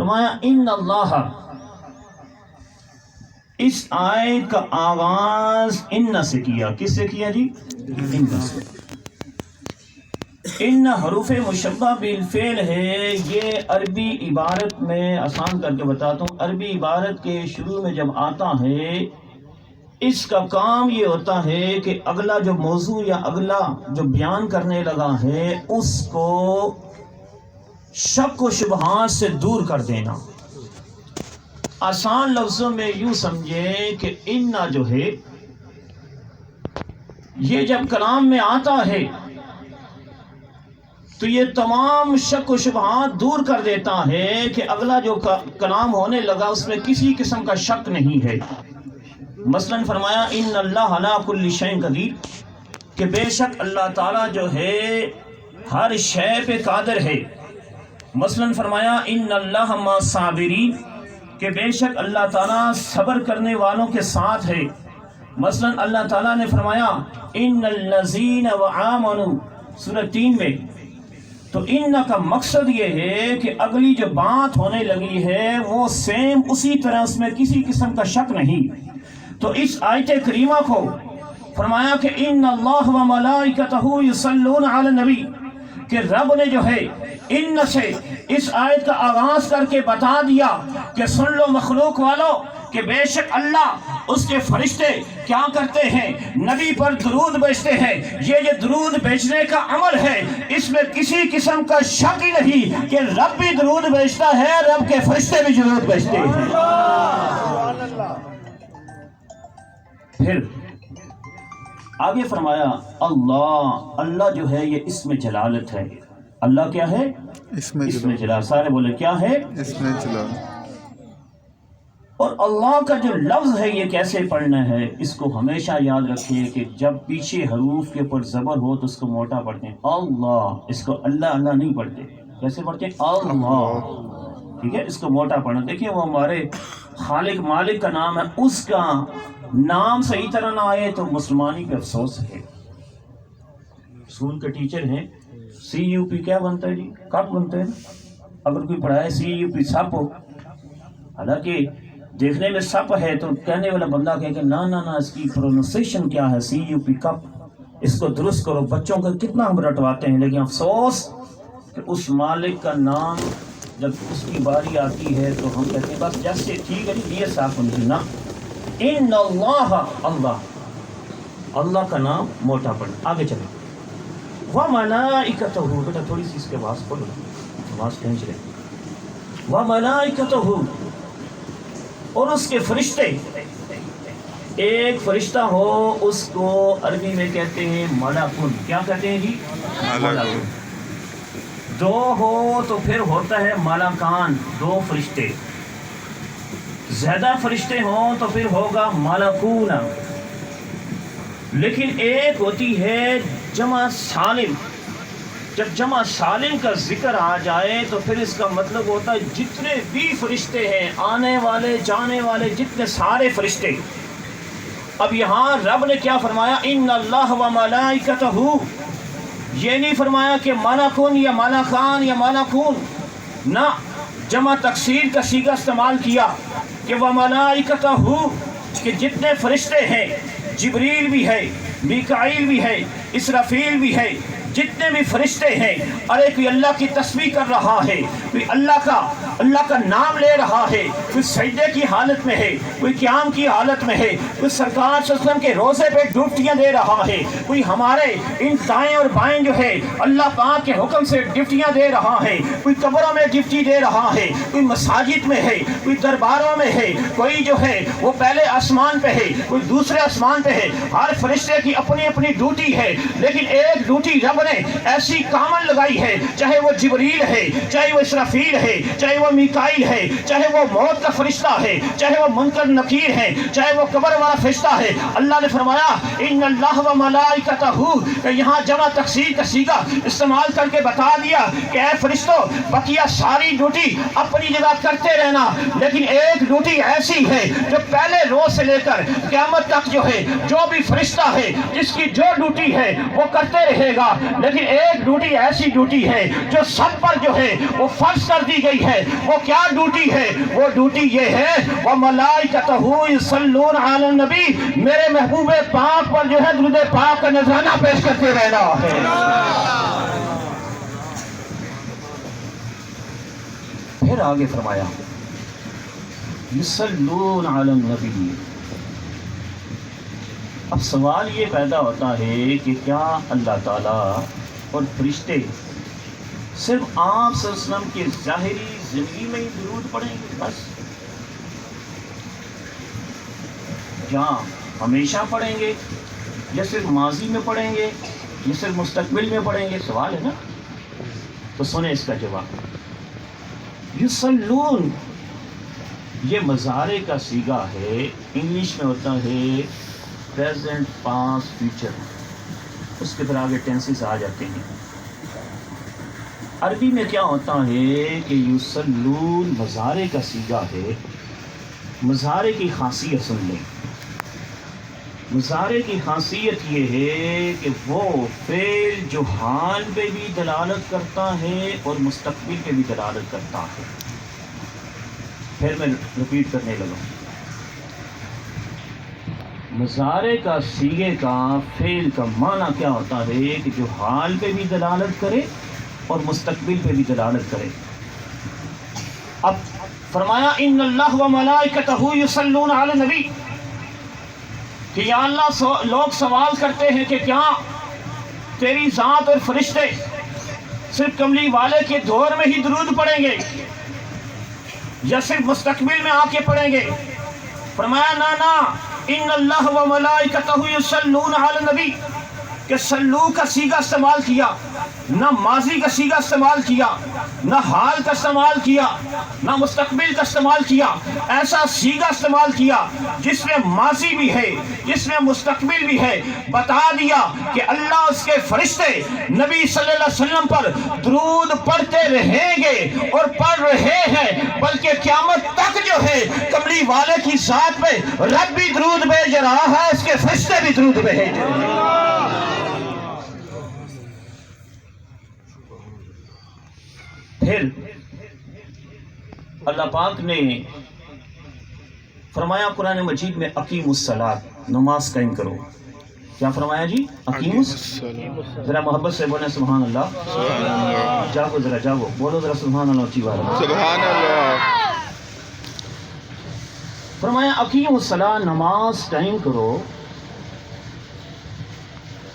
فرمایا ان اللہ، اس آیت کا آغاز ان سے کیا. کس سے کیا جی؟ ان سے. ان حروف مشبہ بالفعل ہے. یہ عربی عبارت میں آسان کر کے بتاتا ہوں. عربی عبارت کے شروع میں جب آتا ہے، اس کا کام یہ ہوتا ہے کہ اگلا جو موضوع یا اگلا جو بیان کرنے لگا ہے اس کو شک و شبہات سے دور کر دینا. آسان لفظوں میں یوں سمجھیں کہ انا جو ہے یہ جب کلام میں آتا ہے تو یہ تمام شک و شبہات دور کر دیتا ہے کہ اگلا جو کلام ہونے لگا اس میں کسی قسم کا شک نہیں ہے. مثلا فرمایا ان اللہ علی کل شیء قدیر، کہ بے شک اللہ تعالیٰ جو ہے ہر شے پہ قادر ہے. مثلا فرمایا ان اللہ مع الصابرین، کہ بے شک اللہ تعالیٰ صبر کرنے والوں کے ساتھ ہے. مثلا اللہ تعالیٰ نے فرمایا ان الذین وآمنوا سورہ 3 میں. تو ان کا مقصد یہ ہے کہ اگلی جو بات ہونے لگی ہے وہ سیم اسی طرح، اس میں کسی قسم کا شک نہیں. تو اس آیت کریمہ کو فرمایا کہ ان اللہ و ملائکتہ یصلون علی النبی، کہ رب نے جو ہے ان سے اس آیت کا آغاز کر کے بتا دیا کہ سن لو مخلوق والو کہ بے شک اللہ اس کے فرشتے کیا کرتے ہیں؟ نبی پر درود بھیجتے ہیں. یہ جو درود بھیجنے کا عمل ہے اس میں کسی قسم کا شک ہی نہیں کہ رب بھی درود بھیجتا ہے، رب کے فرشتے بھی درود بھیجتے ہیں. پھر آگے فرمایا اللہ جو ہے یہ اسم جلالت ہے. اللہ کیا ہے؟ اسم جلالت. سارے بولے کیا ہے؟ اسم جلالت. اور اللہ کا جو لفظ ہے یہ کیسے پڑھنا ہے اس کو ہمیشہ یاد رکھیے کہ جب پیچھے حروف کے اوپر زبر ہو تو اس کو موٹا پڑھتے ہیں اللہ، اس کو اللہ اللہ نہیں پڑھتے. کیسے پڑھتے ہیں؟ اللہ. ٹھیک ہے، اس کو موٹا پڑھنا. دیکھیے وہ ہمارے خالق مالک کا نام ہے، اس کا نام صحیح طرح نہ آئے تو مسلمانی پہ افسوس ہے. اسکول کے ٹیچر ہیں، سی یو پی کیا بنتا ہے جی؟ کپ بنتا ہے. اگر کوئی پڑھائے سی یو پی سپ ہو، حالانکہ دیکھنے میں سپ ہے تو کہنے والا بندہ کہے کہ نا نا نا اس کی پروننسیشن کیا ہے؟ سی یو پی کپ. اس کو درست کرو. بچوں کو کتنا ہم رٹواتے ہیں، لیکن افسوس کہ اس مالک کا نام جب اس کی باری آتی ہے تو ہم کہتے ہیں بس جیسے ٹھیک ہے جی یہ صاف ہونے کی. نا ان اللہ کا نام موٹا پڑھنا. آگے چلیں. وَمَلَائِكَتُهُ، بیٹا تھوڑی سی اس کے آواز کھولو، آواز کھینچ رہے. وَمَلَائِكَتُهُ، اور اس کے فرشتے. ایک فرشتہ ہو اس کو عربی میں کہتے ہیں ملکن. کیا کہتے ہیں جی؟ ملکن. دو ہو تو پھر ہوتا ہے ملکان، دو فرشتے. زیادہ فرشتے ہوں تو پھر ہوگا ملکون. لیکن ایک ہوتی ہے جمع سالم. جب جمع سالم کا ذکر آ جائے تو پھر اس کا مطلب ہوتا ہے جتنے بھی فرشتے ہیں، آنے والے جانے والے جتنے سارے فرشتے. اب یہاں رب نے کیا فرمایا؟ ان اللہ و ملائکتہ. یہ نہیں فرمایا کہ ملکن یا ملکان یا ملکون، نہ جمع تکسیر کا صیغہ استعمال کیا کہ وہ ملائکتہ، کہ جتنے فرشتے ہیں، جبریل بھی ہے، میکائیل بھی ہے، اسرافیل بھی ہے، جتنے بھی فرشتے ہیں. ارے کوئی اللہ کی تسبیح کر رہا ہے، کوئی اللہ کا نام لے رہا ہے، کوئی سجدے کی حالت میں ہے، کوئی قیام کی حالت میں ہے، کوئی سرکار صلی اللہ علیہ وسلم کے روزے پہ ڈیوٹیاں دے رہا ہے، کوئی ہمارے ان دائیں اور بائیں جو ہے اللہ پاک کے حکم سے ڈیوٹیاں دے رہا ہے، کوئی قبروں میں ڈیوٹی دے رہا ہے، کوئی مساجد میں ہے، کوئی درباروں میں ہے، کوئی جو ہے وہ پہلے آسمان پہ ہے، کوئی دوسرے آسمان پہ ہے. ہر فرشتے کی اپنی اپنی ڈیوٹی ہے، لیکن ایک ڈیوٹی رب نے ایسی کامن لگائی ہے، چاہے وہ جبریل ہے، چاہے وہ اسرافیل ہے، چاہے وہ میکائیل ہے، چاہے وہ موت کا فرشتہ ہے، چاہے وہ منکر نکیر ہے، چاہے وہ قبر والا فرشتہ ہے. اللہ نے فرمایا ان اللہ و ملائکتہ، کہ یہاں جمع تکسیر کا صیغہ استعمال کر کے بتا دیا کہ اے فرشتوں بقیہ ساری ڈیوٹی اپنی جگہ کرتے رہنا، لیکن ایک ڈیوٹی ایسی ہے جو پہلے روز سے لے کر قیامت تک جو ہے جو بھی فرشتہ ہے جس کی جو ڈیوٹی ہے وہ کرتے رہے گا. لیکن ایک ڈیوٹی ایسی ڈیوٹی ہے جو سب پر جو ہے وہ فرض کر دی گئی ہے. وہ کیا ڈیوٹی ہے؟ وہ ڈیوٹی یہ ہے وَمَلَائِكَتُهُ يُصَلُّونَ عَلَى النَّبِيِّ، میرے محبوب پاک پر جو ہے درود پاک کا نذرانہ پیش کرتے رہنا ہے. پھر آگے فرمایا یصلون علی النبی. اب سوال یہ پیدا ہوتا ہے کہ کیا اللہ تعالیٰ اور فرشتے صرف آپ صلی اللہ علیہ وسلم کی ظاہری زندگی میں ہی درود پڑھیں گے بس، یا ہمیشہ پڑھیں گے، یا صرف ماضی میں پڑھیں گے، یا صرف مستقبل میں پڑھیں گے؟ سوال ہے نا. تو سنیں اس کا جواب. یصلون یہ مضارع کا صیغہ ہے، انگلش میں ہوتا ہے پریزنٹ پاسٹ فیوچر، اس کے پھر آگے ٹینسز آ جاتے ہیں. عربی میں کیا ہوتا ہے کہ یصلون مضارع کا صیغہ ہے. مضارع کی خاصیت سن لیں. مضارع کی خاصیت یہ ہے کہ وہ فعل جو حال پہ بھی دلالت کرتا ہے اور مستقبل پہ بھی دلالت کرتا ہے. پھر میں رپیٹ کرنے لگا. مضارع کا صیغے کا فعل کا معنی کیا ہوتا ہے کہ جو حال پہ بھی دلالت کرے اور مستقبل پہ بھی دلالت کرے. اب فرمایا ان اللہ و ملائکتہ یصلون علی النبی، کہ یا اللہ لوگ سوال کرتے ہیں کہ کیا تیری ذات اور فرشتے صرف کملی والے کے دور میں ہی درود پڑھیں گے یا صرف مستقبل میں آ کے پڑھیں گے؟ فرمایا نا ان اللہ و ملائکتہ یصلون علی النبی، کہ صلو کا صیغہ استعمال کیا، نہ ماضی کا صیغہ استعمال کیا، نہ حال کا استعمال کیا، نہ مستقبل کا استعمال کیا. ایسا صیغہ استعمال کیا جس میں ماضی بھی ہے، جس میں مستقبل بھی ہے. بتا دیا کہ اللہ اس کے فرشتے نبی صلی اللہ علیہ وسلم پر درود پڑھتے رہیں گے اور پڑھ رہے ہیں، بلکہ قیامت تک جو ہے کملی والے کی ذات پہ رب بھی درود بھیج رہا ہے، اس کے فرشتے بھی درود بھیج رہے ہیں. پھر اللہ پاک نے فرمایا قرآن مجید میں اقیموا الصلاۃ، نماز قائم کرو. کیا فرمایا جی؟ اقیموا الصلاۃ. ذرا محبت سے بولیں سبحان اللہ. جاگو ذرا جاگو، بولو ذرا سبحان اللہ اونچی بات. سبحان اللہ. فرمایا اقیموا الصلاۃ، نماز قائم کرو.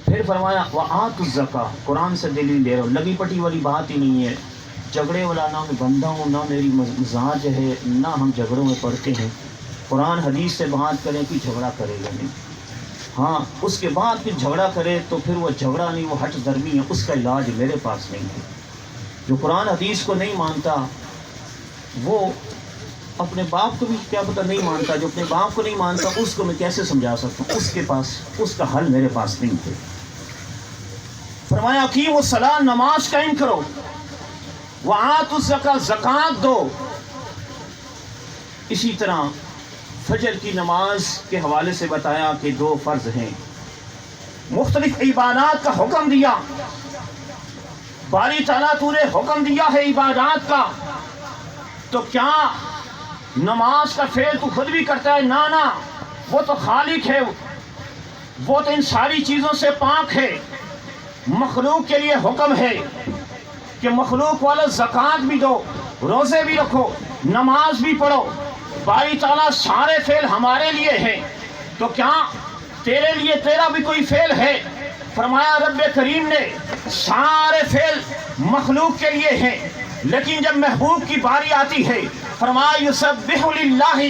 پھر فرمایا وآتوا الزکاۃ، قرآن سے دلیل دے رہا ہوں، لگی پٹی والی بات ہی نہیں ہے. جھگڑے والا نہ میں بندہ ہوں، نہ میری مزاج ہے، نہ ہم جھگڑوں میں پڑھتے ہیں. قرآن حدیث سے بات کریں کوئی جھگڑا کرے گا نہیں. ہاں اس کے بعد پھر جھگڑا کرے تو پھر وہ جھگڑا نہیں، وہ ہٹ درمی ہے، اس کا علاج میرے پاس نہیں ہے. جو قرآن حدیث کو نہیں مانتا وہ اپنے باپ کو بھی کیا پتہ نہیں مانتا. جو اپنے باپ کو نہیں مانتا اس کو میں کیسے سمجھا سکتا ہوں؟ اس کے پاس اس کا حل میرے پاس نہیں تھے. فرمایا اقیموا الصلاۃ، نماز قائم کرو. وآتوا الزکاۃ، زکوٰۃ دو. اسی طرح فجر کی نماز کے حوالے سے بتایا کہ 2 فرض ہیں. مختلف عبادات کا حکم دیا. باری تعالیٰ تو نے حکم دیا ہے عبادات کا، تو کیا نماز کا فعل تو خود بھی کرتا ہے؟ نا، وہ تو خالق ہے، وہ تو ان ساری چیزوں سے پاک ہے. مخلوق کے لیے حکم ہے کہ مخلوق والا زکوٰۃ بھی دو، روزے بھی رکھو، نماز بھی پڑھو. باری تعالیٰ سارے فعل ہمارے لیے ہیں، تو کیا تیرے لیے تیرا بھی کوئی فعل ہے؟ فرمایا رب کریم نے سارے فعل مخلوق کے لیے ہیں، لیکن جب محبوب کی باری آتی ہے فرمایا یسبح للہ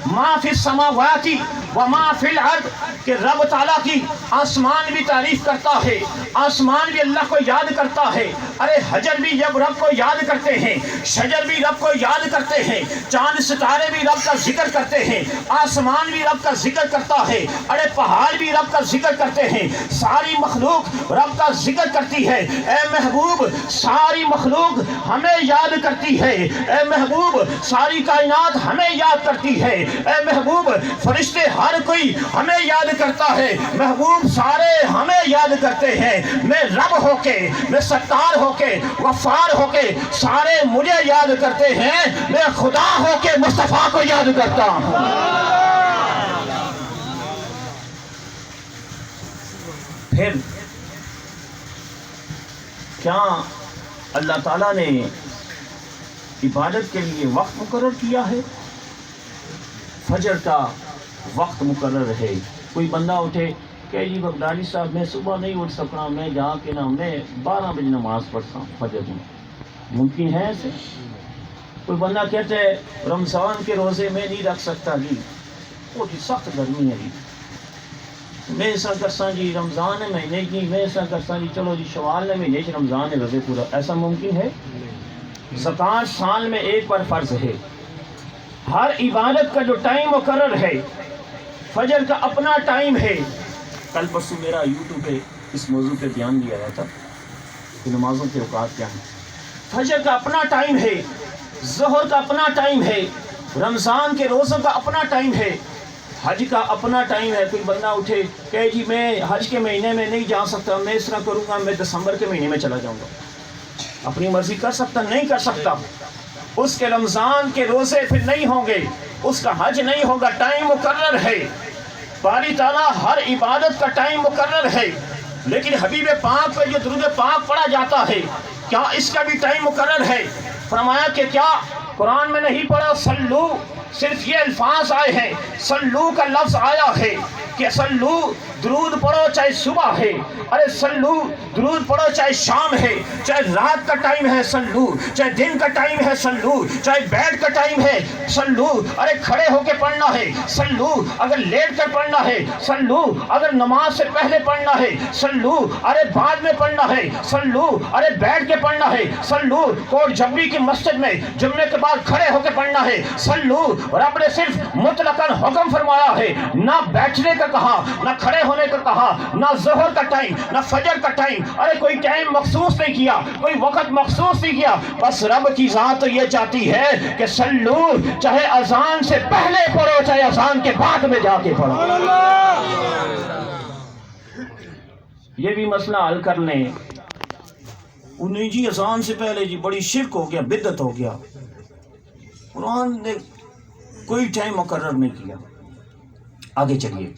ما فی السماوات و ما فی الارض، کہ رب تعالیٰ کی آسمان بھی تعریف کرتا ہے، آسمان بھی اللہ کو یاد کرتا ہے. ارے حجر بھی جب رب کو یاد کرتے ہیں، شجر بھی رب کو یاد کرتے ہیں، چاند ستارے بھی رب کا ذکر کرتے ہیں، آسمان بھی رب کا ذکر کرتا ہے، ارے پہاڑ بھی رب کا ذکر کرتے ہیں، ساری مخلوق رب کا ذکر کرتی ہے. اے محبوب ساری مخلوق ہمیں یاد کرتی ہے، اے محبوب ساری کائنات ہمیں یاد کرتی ہے. اے محبوب فرشتے ہر کوئی ہمیں یاد کرتا ہے، محبوب سارے ہمیں یاد کرتے ہیں، میں رب ہو کے، میں ستار ہو کے، غفار ہو کے سارے مجھے یاد کرتے ہیں، میں خدا ہو کے مصطفیٰ کو یاد کرتا ہوں۔ پھر کیا اللہ تعالیٰ نے عبادت کے لیے وقت مقرر کیا ہے؟ فجر کا وقت مقرر ہے۔ کوئی بندہ اٹھے کہ جی بغدادی صاحب میں صبح نہیں اٹھ سکتا، میں جا کے نا میں 12 بجے نماز پڑھتا ہوں فجر میں، ممکن ہے ایسے؟ کوئی بندہ کہتے ہے رمضان کے روزے میں نہیں رکھ سکتا جی، وہ جی سخت گرمی ہے جی، میں ایسا کرساں جی رمضان ہے مہینے کی، میں ایسا کرساں جی چلو جی شوال ہے مہینے کی رمضان ہے روزے پورا، ایسا ممکن ہے؟ زکوٰۃ سال میں ایک پر فرض ہے، ہر عبادت کا جو ٹائم مقرر ہے، فجر کا اپنا ٹائم ہے۔ کل پرسوں میرا یوٹیوب پہ اس موضوع پہ بیان دیا گیا تھا کہ نمازوں کے اوقات کیا ہیں۔ فجر کا اپنا ٹائم ہے، ظہر کا اپنا ٹائم ہے، رمضان کے روزوں کا اپنا ٹائم ہے، حج کا اپنا ٹائم ہے۔ کوئی بندہ اٹھے کہ جی میں حج کے مہینے میں نہیں جا سکتا، میں اس طرح کروں گا میں دسمبر کے مہینے میں چلا جاؤں گا، اپنی مرضی کر سکتا؟ نہیں کر سکتا۔ اس کے رمضان کے روزے پھر نہیں ہوں گے، اس کا حج نہیں ہوگا، ٹائم مقرر ہے۔ باری تعالیٰ ہر عبادت کا ٹائم مقرر ہے، لیکن حبیب پاک پہ جو درود پاک پڑھا جاتا ہے کیا اس کا بھی ٹائم مقرر ہے؟ فرمایا کہ کیا قرآن میں نہیں پڑھا سلو، صرف یہ الفاظ آئے ہیں، سلو کا لفظ آیا ہے کہ سلو درود پڑھو چاہے صبح ہے، ارے سلو درود پڑھو چاہے شام ہے، چاہے رات کا ٹائم ہے سلو، چاہے دن کا ٹائم ہے سلو، چاہے بیٹھ کا ٹائم ہے سلو، ارے کھڑے ہو کے پڑھنا ہے سلو، اگر لیٹ کر پڑھنا ہے سلو، اگر نماز سے پہلے پڑھنا ہے سلو، ارے بعد میں پڑھنا ہے سلو، ارے بیٹھ کے پڑھنا ہے سلو، کوٹ جبری کی مسجد میں جمعے کے بعد کھڑے ہو کے پڑھنا ہے سلو۔ رب نے صرف مطلقاً حکم فرمایا ہے، نہ بیٹھنے کا کہا، نہ کھڑے ہونے کا کہا، نہ ظہر کا ٹائم، نہ فجر کا ٹائم، ارے کوئی ٹائم مخصوص نہیں کیا، کوئی وقت مخصوص نہیں کیا، بس رب کی ذات تو یہ چاہتی ہے کہ سلو چاہے اذان سے پہلے پڑھو چاہے اذان کے بعد میں جا کے پڑھو۔ یہ بھی مسئلہ حل کر لیں، انہیں جی اذان سے پہلے جی بڑی شرک ہو گیا، بدعت ہو گیا، قرآن نے کوئی ٹائم مقرر نہیں کیا۔ آگے چلیے،